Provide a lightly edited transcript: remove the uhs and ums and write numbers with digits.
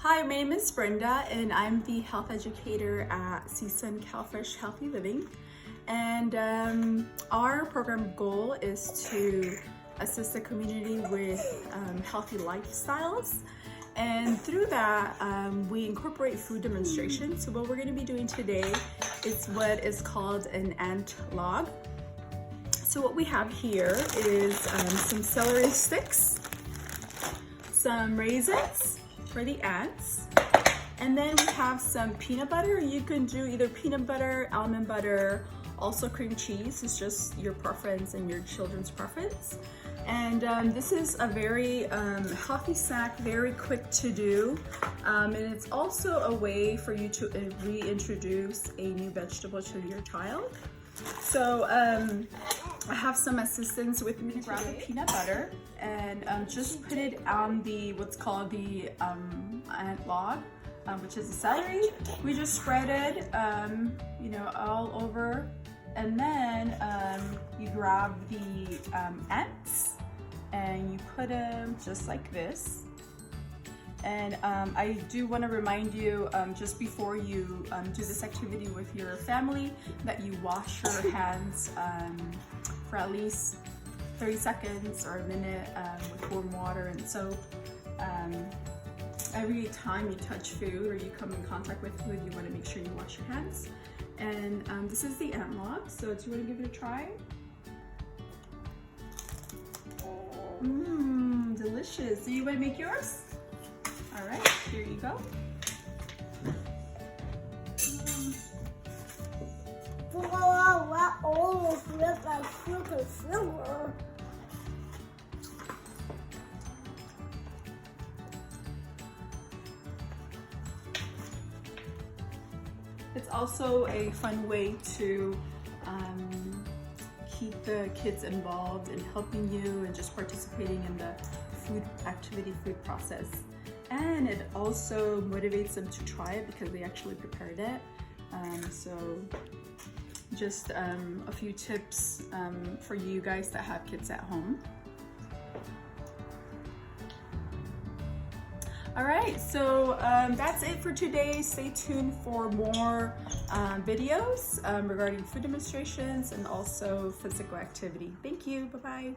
Hi, my name is Brenda and I'm the health educator at CSUN CalFresh Healthy Living. And our program goal is to assist the community with healthy lifestyles. And through that, we incorporate food demonstrations. So what we're going to be doing today is what is called an ant log. So what we have here is some celery sticks, some raisins for the ants, and then we have some peanut butter. You can do either peanut butter, almond butter, also cream cheese. It's just your preference and your children's preference. And this is a very healthy snack, very quick to do, and it's also a way for you to reintroduce a new vegetable to your child. So I have some assistants with me. Grab the peanut butter and just put it on the what's called the ant log, which is the celery. We just spread it, you know, all over, and then you grab the ants and you put them just like this. And I do want to remind you, just before you do this activity with your family, that you wash your hands for at least 30 seconds or a minute with warm water and soap. Every time you touch food or you come in contact with food, you want to make sure you wash your hands. And this is the ant log, so do you want to give it a try? Mmm, delicious. Do you want to make yours? All right, here you go. It's also a fun way to keep the kids involved in helping you and just participating in the food process. And it also motivates them to try it because they actually prepared it. So just a few tips for you guys that have kids at home. All right, so that's it for today. Stay tuned for more videos regarding food demonstrations and also physical activity. Thank you, bye-bye.